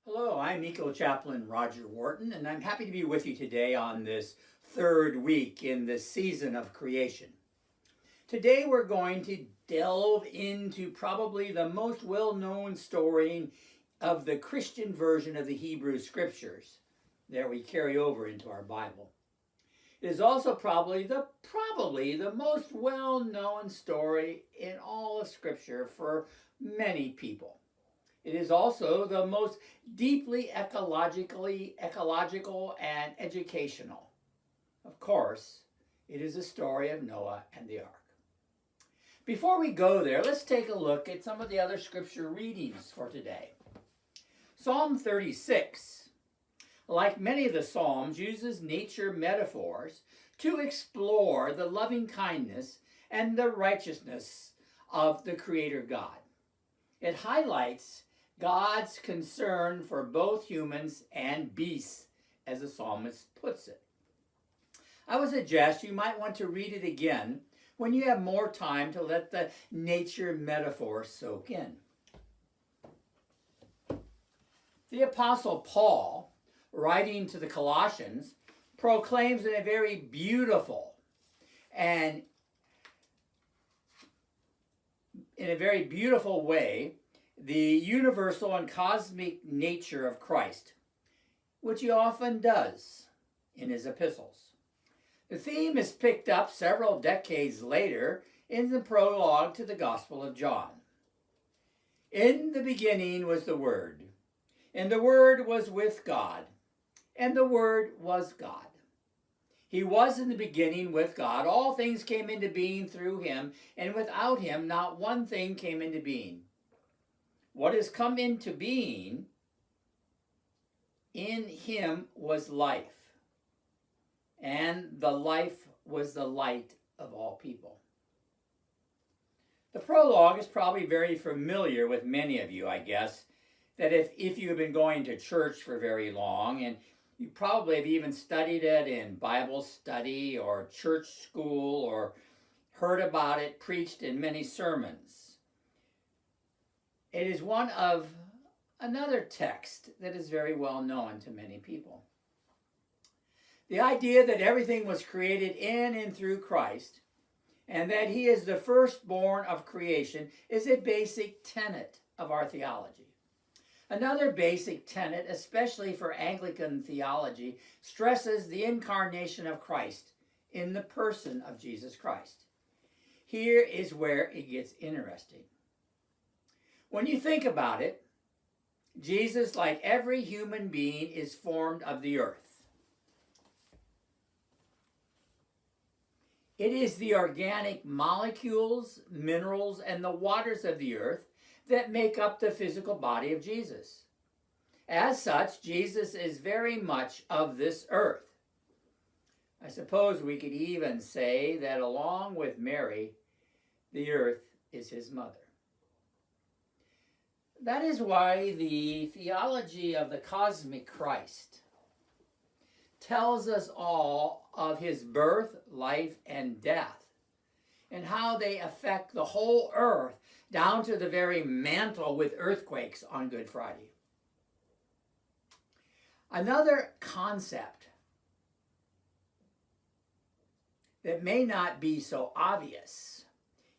Hello, I'm EcoChaplain Roger Wharton, and I'm happy to be with you today on this third week in the season of creation. Today we're going to delve into probably the most well-known story of the Christian version of the Hebrew Scriptures that we carry over into our Bible. It is also probably the most well-known story in all of Scripture for many people. It is also the most deeply ecological and educational. Of course, it is a story of Noah and the ark. Before we go there, let's take a look at some of the other scripture readings for today. Psalm 36, like many of the Psalms, uses nature metaphors to explore the loving kindness and the righteousness of the Creator God. It highlights God's concern for both humans and beasts, as the psalmist puts it. I would suggest you might want to read it again when you have more time to let the nature metaphor soak in. The Apostle Paul, writing to the Colossians, proclaims in a very beautiful way the universal and cosmic nature of Christ, which he often does in his epistles. The theme is picked up several decades later in the prologue to the Gospel of John. In the beginning was the Word, and the Word was with God, and the Word was God. He was in the beginning with God. All things came into being through him, and without him not one thing came into being. What has come into being, in him was life, and the life was the light of all people. The prologue is probably very familiar with many of you, I guess, that if you've been going to church for very long, and you probably have even studied it in Bible study or church school or heard about it preached in many sermons. It is one of another text that is very well known to many people. The idea that everything was created in and through Christ, and that he is the firstborn of creation, is a basic tenet of our theology. Another basic tenet, especially for Anglican theology, stresses the incarnation of Christ in the person of Jesus Christ. Here is where it gets interesting. When you think about it, Jesus, like every human being, is formed of the earth. It is the organic molecules, minerals, and the waters of the earth that make up the physical body of Jesus. As such, Jesus is very much of this earth. I suppose we could even say that along with Mary, the earth is his mother. That is why the theology of the cosmic Christ tells us all of his birth, life, and death, and how they affect the whole earth down to the very mantle with earthquakes on Good Friday. Another concept that may not be so obvious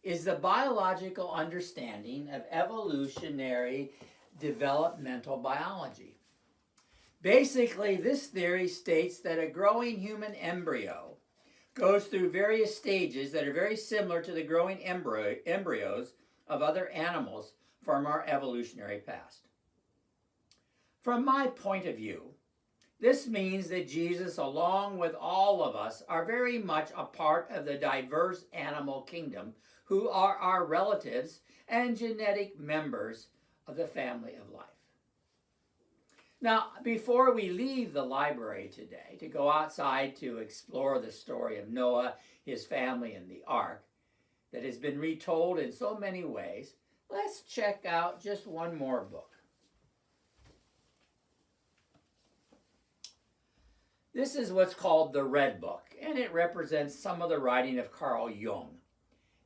is the biological understanding of evolutionary developmental biology. Basically, this theory states that a growing human embryo goes through various stages that are very similar to the growing embryos of other animals from our evolutionary past. From my point of view, this means that Jesus, along with all of us, are very much a part of the diverse animal kingdom who are our relatives and genetic members of the family of life. Now, before we leave the library today to go outside to explore the story of Noah, his family, and the ark that has been retold in so many ways, let's check out just one more book. This is what's called the Red Book, and it represents some of the writing of Carl Jung.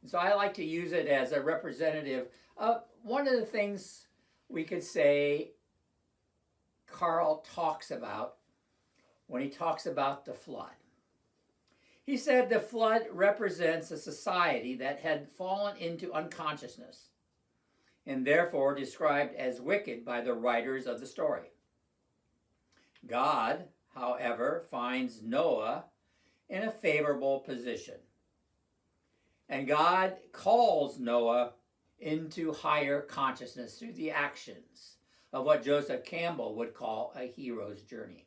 So I like to use it as a representative of one of the things we could say Carl talks about when he talks about the flood. He said the flood represents a society that had fallen into unconsciousness and therefore described as wicked by the writers of the story. God, however, finds Noah in a favorable position. And God calls Noah into higher consciousness through the actions of what Joseph Campbell would call a hero's journey.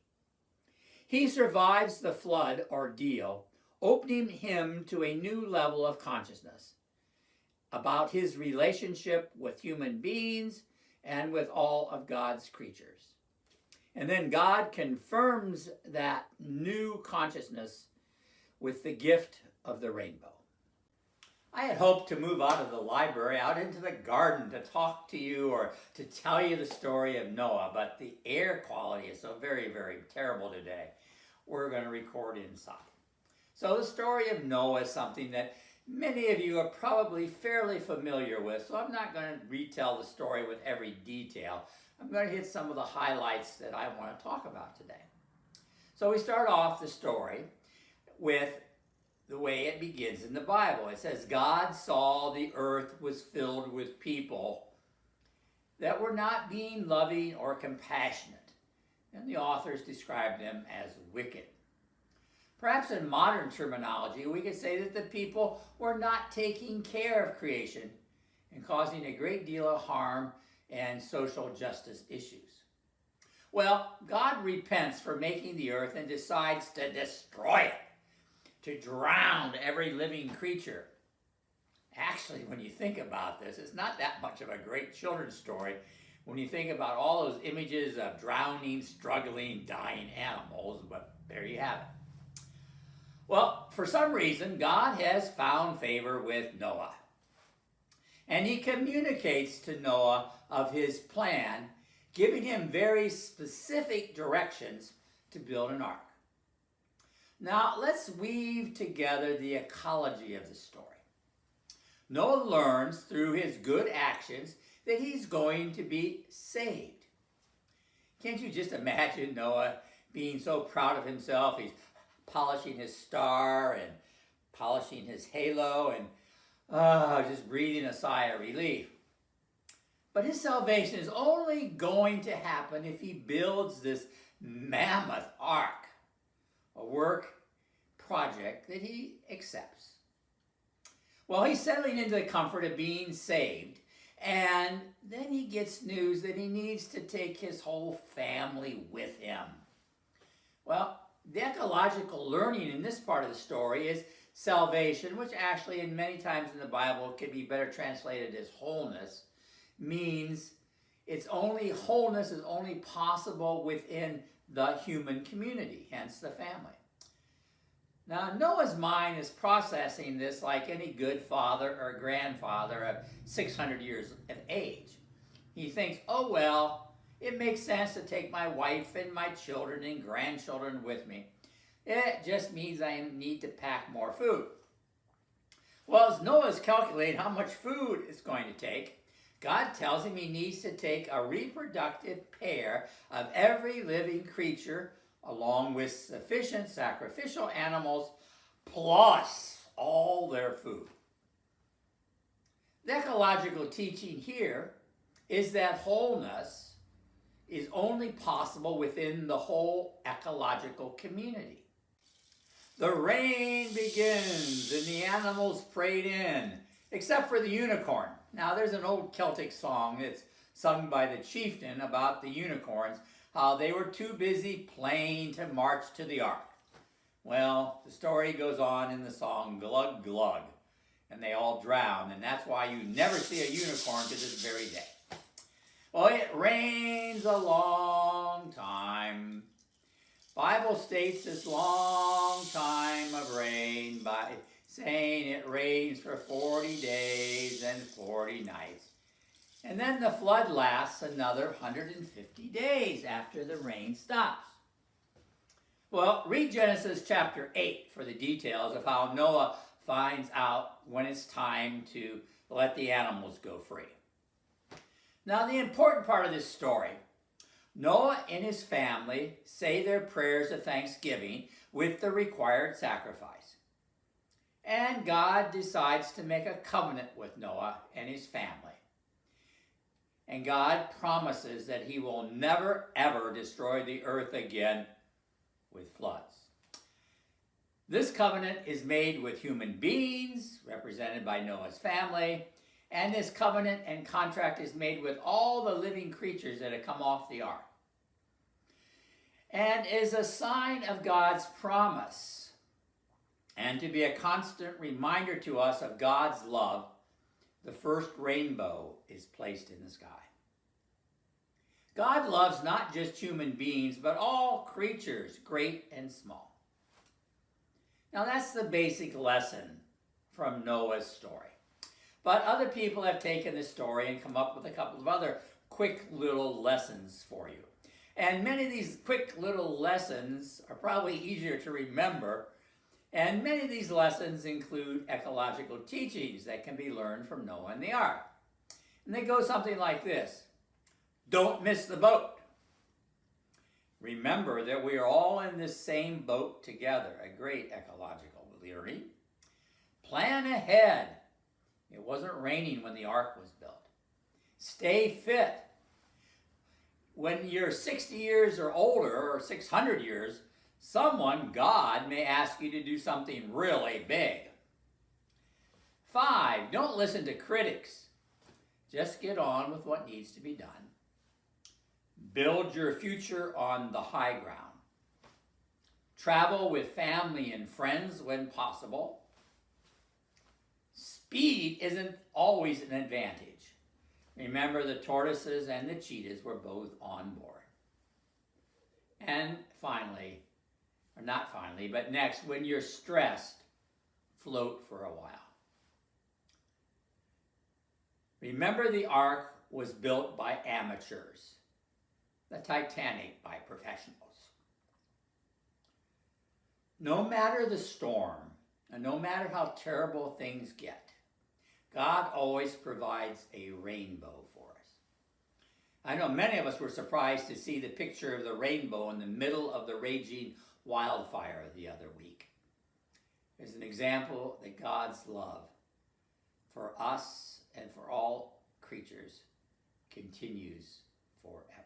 He survives the flood ordeal, opening him to a new level of consciousness about his relationship with human beings and with all of God's creatures. And then God confirms that new consciousness with the gift of the rainbow. I had hoped to move out of the library, out into the garden to talk to you or to tell you the story of Noah, but the air quality is so very, very terrible today. We're going to record inside. So the story of Noah is something that many of you are probably fairly familiar with, so I'm not going to retell the story with every detail. I'm going to hit some of the highlights that I want to talk about today. So we start off the story with the way it begins in the Bible. It says, God saw the earth was filled with people that were not being loving or compassionate, and the authors described them as wicked. Perhaps in modern terminology, we could say that the people were not taking care of creation and causing a great deal of harm and social justice issues. Well, God repents for making the earth and decides to destroy it, to drown every living creature. Actually, when you think about this, it's not that much of a great children's story when you think about all those images of drowning, struggling, dying animals, but there you have it. Well, for some reason, God has found favor with Noah. And he communicates to Noah of his plan, giving him very specific directions to build an ark. Now, let's weave together the ecology of the story. Noah learns through his good actions that he's going to be saved. Can't you just imagine Noah being so proud of himself? He's polishing his star and polishing his halo and just breathing a sigh of relief. But his salvation is only going to happen if he builds this mammoth ark, a work project that he accepts. Well, he's settling into the comfort of being saved, and then he gets news that he needs to take his whole family with him. Well, the ecological learning in this part of the story is salvation, which actually in many times in the Bible can be better translated as wholeness, means wholeness is only possible within the human community, hence the family. Now, Noah's mind is processing this like any good father or grandfather of 600 years of age. He thinks, oh well, it makes sense to take my wife and my children and grandchildren with me. It just means I need to pack more food. Well, as Noah's calculating how much food it's going to take, God tells him he needs to take a reproductive pair of every living creature along with sufficient sacrificial animals plus all their food. The ecological teaching here is that wholeness is only possible within the whole ecological community. The rain begins and the animals parade in, except for the unicorn. Now, there's an old Celtic song that's sung by the chieftain about the unicorns, how they were too busy playing to march to the ark. Well, the story goes on in the song, glug glug, and they all drown, and that's why you never see a unicorn to this very day. Well, it rains a long time. Bible states this long time of rain by saying it rains for 40 days and 40 nights. And then the flood lasts another 150 days after the rain stops. Well, read Genesis chapter 8 for the details of how Noah finds out when it's time to let the animals go free. Now, the important part of this story Noah and his family say their prayers of thanksgiving with the required sacrifice. And God decides to make a covenant with Noah and his family. And God promises that he will never, ever destroy the earth again with floods. This covenant is made with human beings, represented by Noah's family, and this covenant and contract is made with all the living creatures that have come off the ark, and is a sign of God's promise, and to be a constant reminder to us of God's love. The first rainbow is placed in the sky. God loves not just human beings, but all creatures, great and small. Now that's the basic lesson from Noah's story. But other people have taken this story and come up with a couple of other quick little lessons for you. And many of these quick little lessons are probably easier to remember. And many of these lessons include ecological teachings that can be learned from Noah and the ark. And they go something like this. Don't miss the boat. Remember that we are all in this same boat together, a great ecological theory. Plan ahead. It wasn't raining when the ark was built. Stay fit. When you're 60 years or older, or 600 years, someone, God, may ask you to do something really big. 5, don't listen to critics. Just get on with what needs to be done. Build your future on the high ground. Travel with family and friends when possible. Speed isn't always an advantage. Remember, the tortoises and the cheetahs were both on board. And finally, or not finally, but next, when you're stressed, float for a while. Remember, the ark was built by amateurs. The Titanic by professionals. No matter the storm, and no matter how terrible things get, God always provides a rainbow for us. I know many of us were surprised to see the picture of the rainbow in the middle of the raging wildfire the other week. It's an example that God's love for us and for all creatures continues forever.